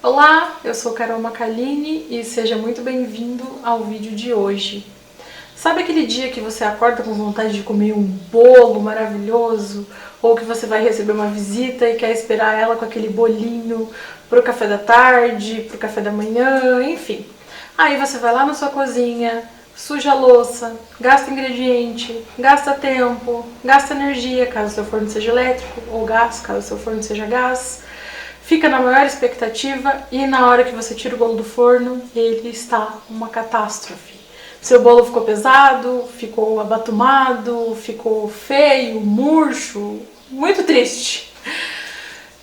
Olá, eu sou Carol Macaline e seja muito bem-vindo ao vídeo de hoje. Sabe aquele dia que você acorda com vontade de comer um bolo maravilhoso? Ou que você vai receber uma visita e quer esperar ela com aquele bolinho pro café da tarde, pro café da manhã, enfim. Aí você vai lá na sua cozinha, suja a louça, gasta ingrediente, gasta tempo, gasta energia, caso seu forno seja elétrico, ou gás, caso seu forno seja gás. Fica na maior expectativa e na hora que você tira o bolo do forno, ele está uma catástrofe. Seu bolo ficou pesado, ficou abatumado, ficou feio, murcho, muito triste.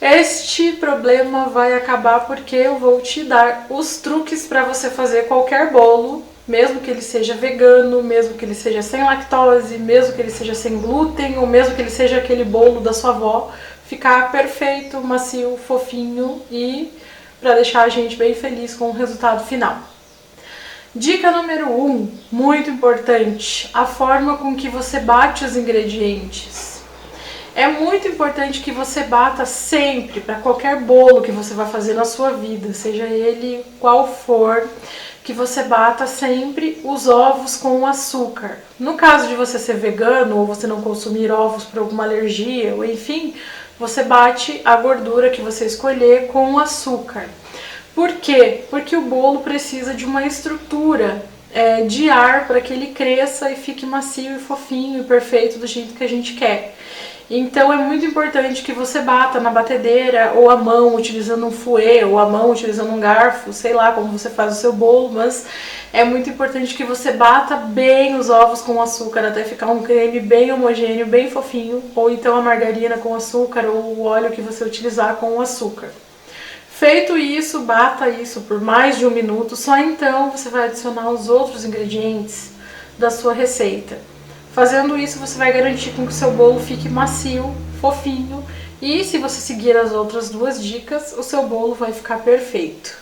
Este problema vai acabar porque eu vou te dar os truques para você fazer qualquer bolo, mesmo que ele seja vegano, mesmo que ele seja sem lactose, mesmo que ele seja sem glúten, ou mesmo que ele seja aquele bolo da sua avó, ficar perfeito, macio, fofinho e para deixar a gente bem feliz com o resultado final. Dica número 1, muito importante, a forma com que você bate os ingredientes. É muito importante que você bata sempre, para qualquer bolo que você vai fazer na sua vida, seja ele qual for, que você bata sempre os ovos com açúcar. No caso de você ser vegano ou você não consumir ovos por alguma alergia, ou enfim, você bate a gordura que você escolher com açúcar. Por quê? Porque o bolo precisa de uma estrutura de ar para que ele cresça e fique macio e fofinho e perfeito do jeito que a gente quer. Então é muito importante que você bata na batedeira ou à mão utilizando um fouet ou à mão utilizando um garfo, sei lá como você faz o seu bolo, mas é muito importante que você bata bem os ovos com açúcar até ficar um creme bem homogêneo, bem fofinho, ou então a margarina com açúcar ou o óleo que você utilizar com o açúcar. Feito isso, bata isso por mais de 1 minuto, só então você vai adicionar os outros ingredientes da sua receita. Fazendo isso, você vai garantir com que o seu bolo fique macio, fofinho, e se você seguir as outras 2 dicas, o seu bolo vai ficar perfeito.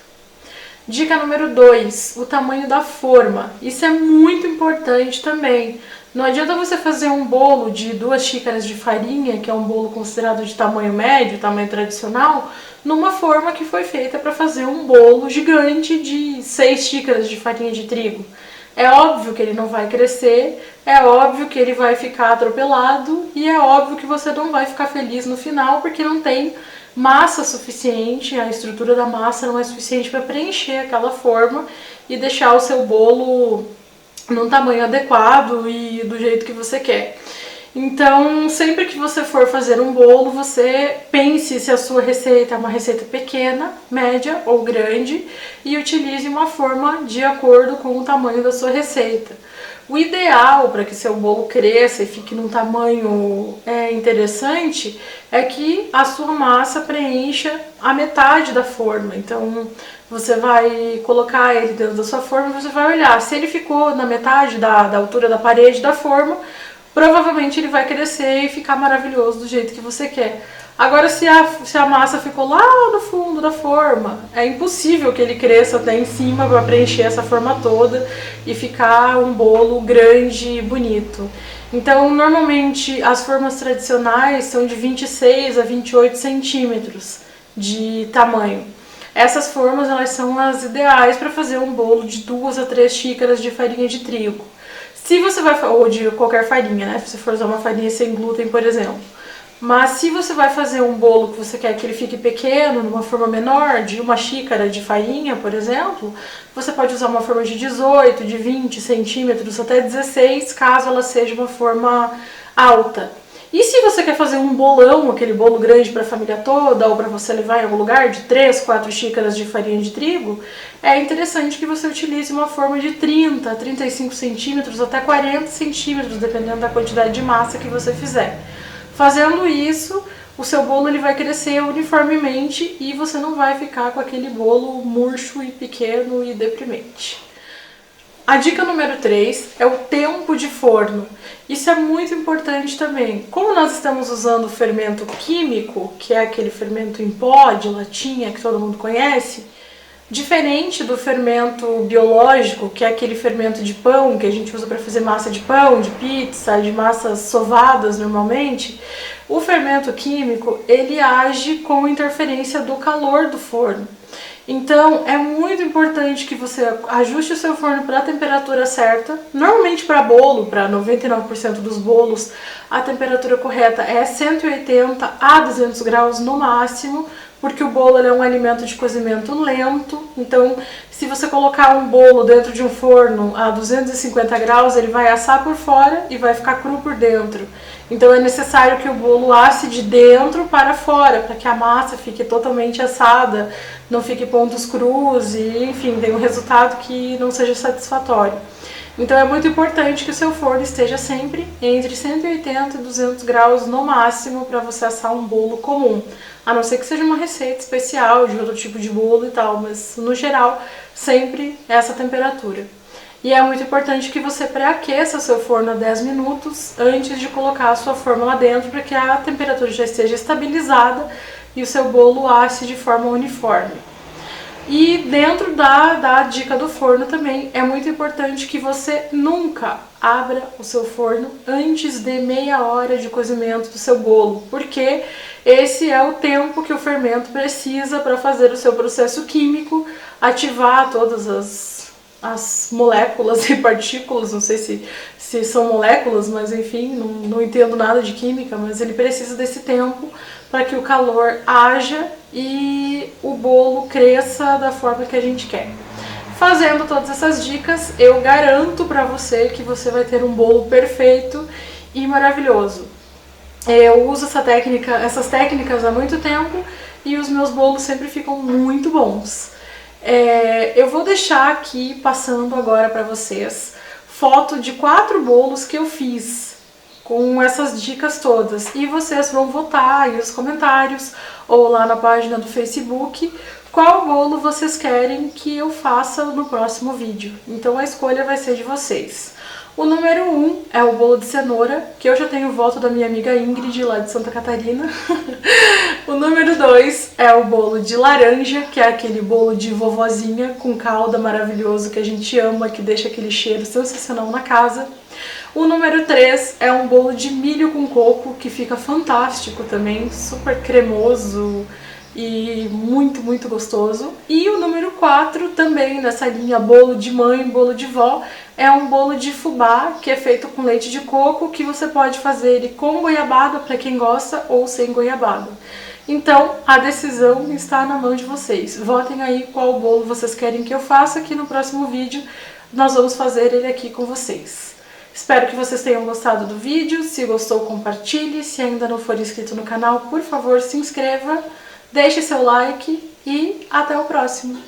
Dica número 2, o tamanho da forma. Isso é muito importante também. Não adianta você fazer um bolo de 2 xícaras de farinha, que é um bolo considerado de tamanho médio, tamanho tradicional, numa forma que foi feita para fazer um bolo gigante de 6 xícaras de farinha de trigo. É óbvio que ele não vai crescer, é óbvio que ele vai ficar atropelado e é óbvio que você não vai ficar feliz no final porque não tem massa suficiente, a estrutura da massa não é suficiente para preencher aquela forma e deixar o seu bolo num tamanho adequado e do jeito que você quer. Então, sempre que você for fazer um bolo, você pense se a sua receita é uma receita pequena, média ou grande e utilize uma forma de acordo com o tamanho da sua receita. O ideal para que seu bolo cresça e fique num tamanho interessante é que a sua massa preencha a metade da forma. Então, você vai colocar ele dentro da sua forma e você vai olhar. Se ele ficou na metade da altura da parede da forma, provavelmente ele vai crescer e ficar maravilhoso do jeito que você quer. Agora, se a massa ficou lá no fundo da forma, é impossível que ele cresça até em cima para preencher essa forma toda e ficar um bolo grande e bonito. Então, normalmente, as formas tradicionais são de 26 a 28 centímetros de tamanho. Essas formas elas são as ideais para fazer um bolo de 2 a 3 xícaras de farinha de trigo. Se você vai, ou de qualquer farinha, né? Se você for usar uma farinha sem glúten, por exemplo. Mas se você vai fazer um bolo que você quer que ele fique pequeno, numa forma menor, de 1 xícara de farinha, por exemplo, você pode usar uma forma de 18, de 20 centímetros, até 16, caso ela seja uma forma alta. E se você quer fazer um bolão, aquele bolo grande para a família toda, ou para você levar em algum lugar, de 3, 4 xícaras de farinha de trigo, é interessante que você utilize uma forma de 30, 35 centímetros, até 40 centímetros, dependendo da quantidade de massa que você fizer. Fazendo isso, o seu bolo ele vai crescer uniformemente e você não vai ficar com aquele bolo murcho e pequeno e deprimente. A dica número 3 é o tempo de forno. Isso é muito importante também. Como nós estamos usando o fermento químico, que é aquele fermento em pó, de latinha, que todo mundo conhece, diferente do fermento biológico, que é aquele fermento de pão, que a gente usa para fazer massa de pão, de pizza, de massas sovadas normalmente, o fermento químico, ele age com interferência do calor do forno. Então é muito importante que você ajuste o seu forno para a temperatura certa. Normalmente para bolo, para 99% dos bolos, a temperatura correta é 180 a 200 graus no máximo, porque o bolo é um alimento de cozimento lento. Então, se você colocar um bolo dentro de um forno a 250 graus, ele vai assar por fora e vai ficar cru por dentro. Então é necessário que o bolo asse de dentro para fora, para que a massa fique totalmente assada, não fique pontos crus e, enfim, tenha um resultado que não seja satisfatório. Então é muito importante que o seu forno esteja sempre entre 180 e 200 graus no máximo para você assar um bolo comum. A não ser que seja uma receita especial de outro tipo de bolo e tal, mas no geral sempre essa temperatura. E é muito importante que você pré-aqueça o seu forno a 10 minutos antes de colocar a sua forma lá dentro, para que a temperatura já esteja estabilizada e o seu bolo asse de forma uniforme. E dentro da dica do forno também, é muito importante que você nunca abra o seu forno antes de meia hora de cozimento do seu bolo, porque esse é o tempo que o fermento precisa para fazer o seu processo químico, ativar todas as moléculas e partículas, não sei se são moléculas, mas enfim, não entendo nada de química, mas ele precisa desse tempo para que o calor haja e o bolo cresça da forma que a gente quer. Fazendo todas essas dicas, eu garanto para você que você vai ter um bolo perfeito e maravilhoso. Eu uso essas técnicas há muito tempo e os meus bolos sempre ficam muito bons. Eu vou deixar aqui, passando agora para vocês, foto de 4 bolos que eu fiz com essas dicas todas. E vocês vão votar aí nos comentários ou lá na página do Facebook qual bolo vocês querem que eu faça no próximo vídeo. Então a escolha vai ser de vocês. O número 1 é o bolo de cenoura, que eu já tenho o voto da minha amiga Ingrid, lá de Santa Catarina. O número 2 é o bolo de laranja, que é aquele bolo de vovozinha com calda maravilhoso que a gente ama, que deixa aquele cheiro sensacional na casa. O número 3 é um bolo de milho com coco, que fica fantástico também, super cremoso e muito, muito gostoso. E o número 4, também nessa linha bolo de mãe, bolo de vó, é um bolo de fubá, que é feito com leite de coco, que você pode fazer ele com goiabada, para quem gosta, ou sem goiabada. Então, a decisão está na mão de vocês. Votem aí qual bolo vocês querem que eu faça, que no próximo vídeo nós vamos fazer ele aqui com vocês. Espero que vocês tenham gostado do vídeo. Se gostou, compartilhe. Se ainda não for inscrito no canal, por favor, se inscreva. Deixe seu like e até o próximo!